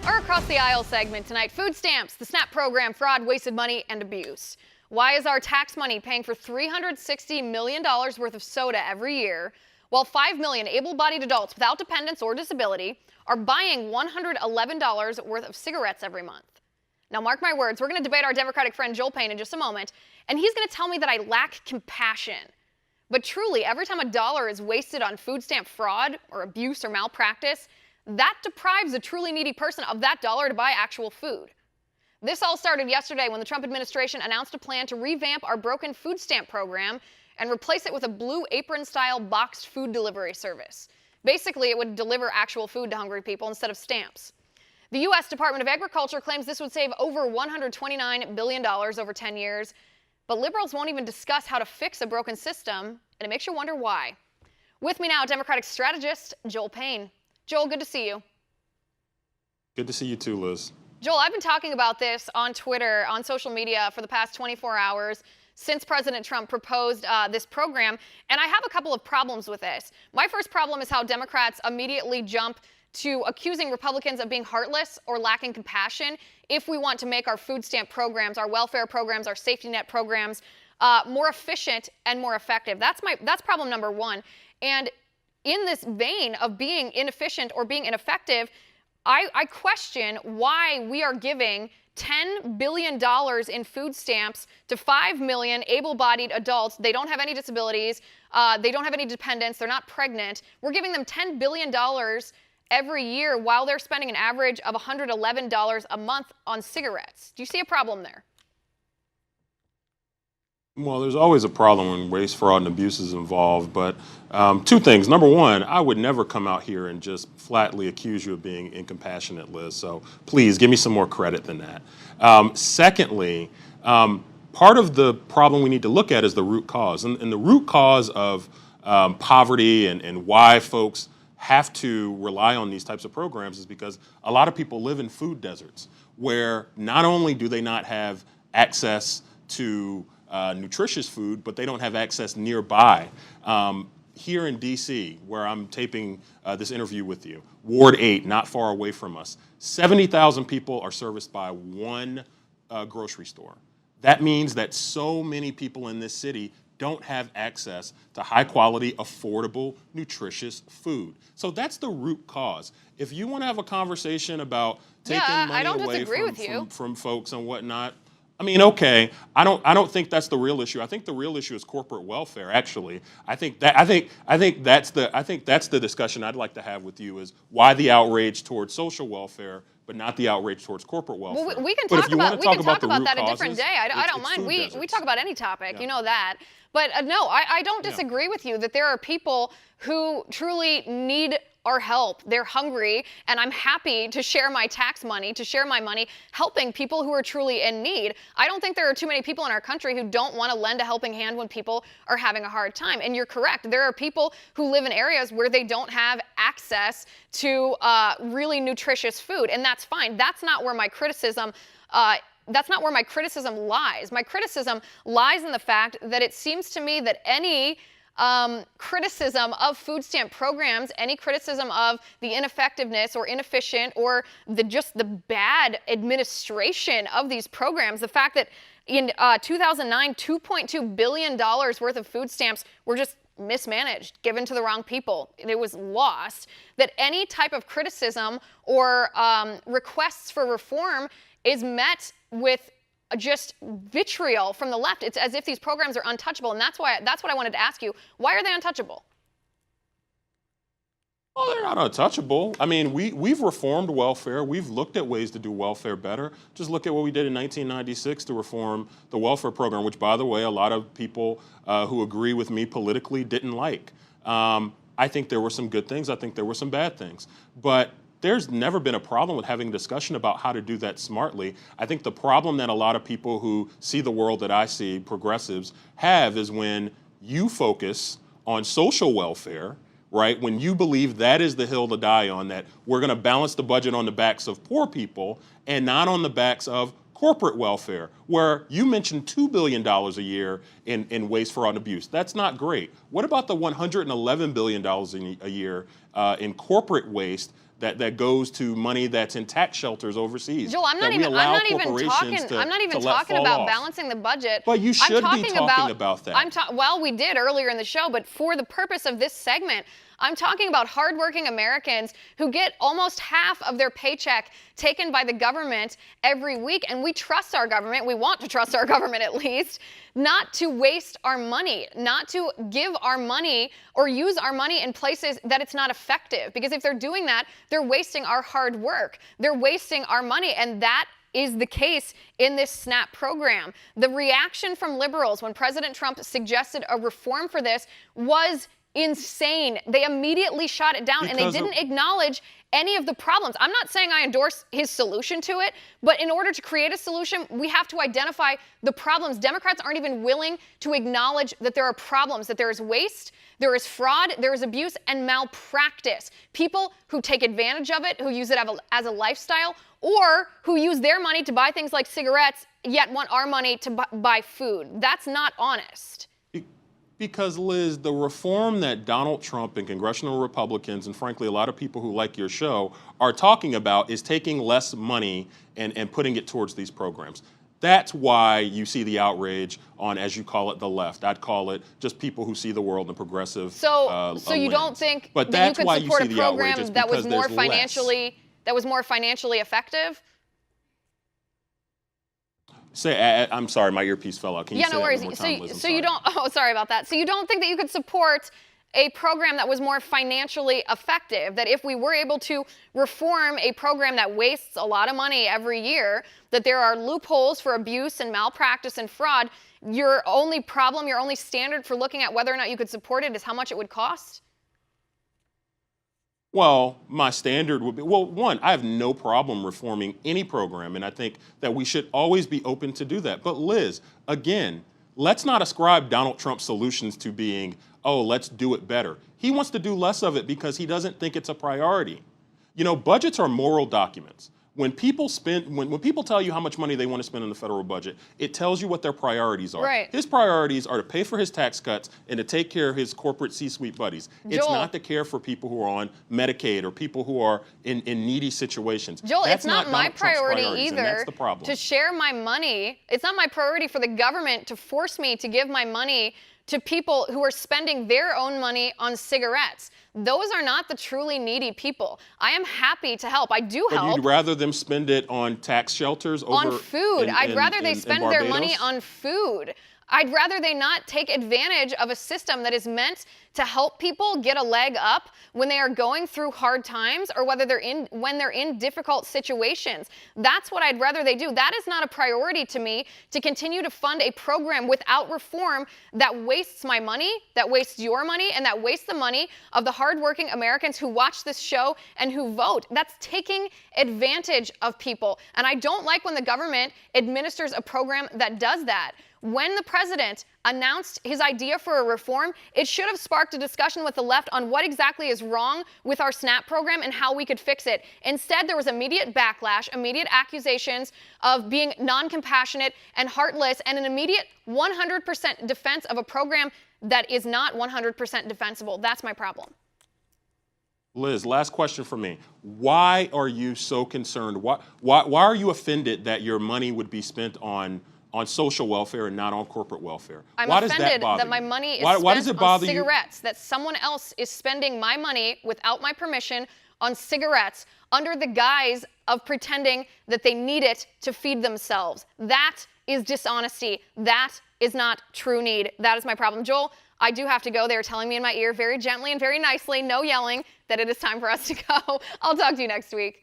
Our Across the Aisle segment tonight, food stamps, the SNAP program, fraud, wasted money, and abuse. Why is our tax money paying for $360 million worth of soda every year, while 5 million able-bodied adults without dependents or disability are buying $111 worth of cigarettes every month? Now, mark my words, we're going to debate our Democratic friend Joel Payne in just a moment, and he's going to tell me that I lack compassion. But truly, every time a dollar is wasted on food stamp fraud or abuse or malpractice, that deprives a truly needy person of that dollar to buy actual food. This all started yesterday when the Trump administration announced a plan to revamp our broken food stamp program and replace it with a blue apron-style boxed food delivery service. Basically, it would deliver actual food to hungry people instead of stamps. The U.S. Department of Agriculture claims this would save over $129 billion over 10 years, but liberals won't even discuss how to fix a broken system, and it makes you wonder why. With me now, Democratic strategist Joel Payne. Joel, good to see you. Good to see you too, Liz. Joel, I've been talking about this on Twitter, on social media for the past 24 hours since President Trump proposed this program, and I have a couple of problems with this. My first problem is how Democrats immediately jump to accusing Republicans of being heartless or lacking compassion if we want to make our food stamp programs, our welfare programs, our safety net programs more efficient and more effective. That's problem number one. And in this vein of being inefficient or being ineffective, I question why we are giving $10 billion in food stamps to 5 million able-bodied adults. They don't have any disabilities. They don't have any dependents. They're not pregnant. We're giving them $10 billion every year while they're spending an average of $111 a month on cigarettes. Do you see a problem there? Well, there's always a problem when waste, fraud, and abuse is involved, but two things. Number one, I would never come out here and just flatly accuse you of being incompassionate, Liz, so please give me some more credit than that. Secondly, part of the problem we need to look at is the root cause, and the root cause of poverty and why folks have to rely on these types of programs is because a lot of people live in food deserts where not only do they not have access to nutritious food, but they don't have access nearby. Here in D.C., where I'm taping this interview with you, Ward 8, not far away from us, 70,000 people are serviced by one grocery store. That means that so many people in this city don't have access to high-quality, affordable, nutritious food. So that's the root cause. If you want to have a conversation about taking money away from folks and whatnot, I mean, okay, I don't think that's the real issue. I think the real issue is corporate welfare. Actually, I think that's the discussion I'd like to have with you is why the outrage towards social welfare, but not the outrage towards corporate welfare. Well, we can talk about that a different day. I don't mind. We talk about any topic, yeah. You know that. But no, I don't disagree with you that there are people who truly need our help. They're hungry, and I'm happy to share my tax money, to share my money, helping people who are truly in need. I don't think there are too many people in our country who don't want to lend a helping hand when people are having a hard time. And you're correct. There are people who live in areas where they don't have access to really nutritious food, and that's fine. That's not where my criticism lies. My criticism lies in the fact that it seems to me that any criticism of food stamp programs, any criticism of the ineffectiveness or inefficient or just the bad administration of these programs, the fact that in 2009, $2.2 billion worth of food stamps were just mismanaged, given to the wrong people. It was lost. That any type of criticism or requests for reform is met with just vitriol from the left. It's as if these programs are untouchable, and that's what I wanted to ask you. Why are they untouchable? Well, they're not untouchable. I mean, we've reformed welfare. We've looked at ways to do welfare better. Just look at what we did in 1996 to reform the welfare program, which, by the way, a lot of people who agree with me politically didn't like. I think there were some good things. I think there were some bad things. But there's never been a problem with having a discussion about how to do that smartly. I think the problem that a lot of people who see the world that I see, progressives, have is when you focus on social welfare, right? When you believe that is the hill to die on, that we're going to balance the budget on the backs of poor people and not on the backs of corporate welfare, where you mentioned $2 billion a year in waste, fraud, and abuse. That's not great. What about the $111 billion a year in corporate waste that goes to money that's in tax shelters overseas. Joel, I'm not even talking about balancing the budget. But you should be talking about that. Well, we did earlier in the show, but for the purpose of this segment, I'm talking about hardworking Americans who get almost half of their paycheck taken by the government every week. And we trust our government. We want to trust our government at least, not to waste our money, not to give our money or use our money in places that it's not effective. Because if they're doing that, they're wasting our hard work. They're wasting our money. And that is the case in this SNAP program. The reaction from liberals when President Trump suggested a reform for this was insane. They immediately shot it down and they didn't acknowledge any of the problems. I'm not saying I endorse his solution to it, but in order to create a solution, we have to identify the problems. Democrats aren't even willing to acknowledge that there are problems, that there is waste, there is fraud, there is abuse, and malpractice. People who take advantage of it, who use it as a lifestyle, or who use their money to buy things like cigarettes, yet want our money to buy food. That's not honest. Because, Liz, the reform that Donald Trump and congressional Republicans and, frankly, a lot of people who like your show are talking about is taking less money and putting it towards these programs. That's why you see the outrage on, as you call it, the left. I'd call it just people who see the world in progressive So you don't think that you could support a program that was more financially effective? I'm sorry, my earpiece fell out. Can you say that one more time, Liz? So you don't. Oh, sorry about that. So you don't think that you could support a program that was more financially effective? That if we were able to reform a program that wastes a lot of money every year, that there are loopholes for abuse and malpractice and fraud, your only standard for looking at whether or not you could support it is how much it would cost? Well, my standard would be, one, I have no problem reforming any program, and I think that we should always be open to do that. But Liz, again, let's not ascribe Donald Trump's solutions to being, oh, let's do it better. He wants to do less of it because he doesn't think it's a priority. You know, budgets are moral documents. When people when people tell you how much money they want to spend in the federal budget, it tells you what their priorities are. Right. His priorities are to pay for his tax cuts and to take care of his corporate C-suite buddies. Joel, it's not to care for people who are on Medicaid or people who are in needy situations. Joel, That's it's not my priority either that's the problem. to share my money. It's not my priority for the government to force me to give my money to people who are spending their own money on cigarettes. Those are not the truly needy people. I am happy to help. I do help. But you'd rather them spend it on tax shelters over on food. I'd rather they spend their money on food. I'd rather they not take advantage of a system that is meant to help people get a leg up when they are going through hard times or when they're in difficult situations. That's what I'd rather they do. That is not a priority to me, to continue to fund a program without reform that wastes my money, that wastes your money, and that wastes the money of the hardworking Americans who watch this show and who vote. That's taking advantage of people. And I don't like when the government administers a program that does that. When the president announced his idea for a reform, it should have sparked a discussion with the left on what exactly is wrong with our SNAP program and how we could fix it. Instead, there was immediate backlash, immediate accusations of being non-compassionate and heartless, and an immediate 100% defense of a program that is not 100% defensible. That's my problem. Liz, last question for me. Why are you so concerned? Why are you offended that your money would be spent on social welfare and not on corporate welfare? I'm why offended does that bother that my money is spent on cigarettes, that someone else is spending my money without my permission on cigarettes under the guise of pretending that they need it to feed themselves. That is dishonesty. That is not true need. That is my problem. Joel, I do have to go. They're telling me in my ear very gently and very nicely, no yelling, that it is time for us to go. I'll talk to you next week.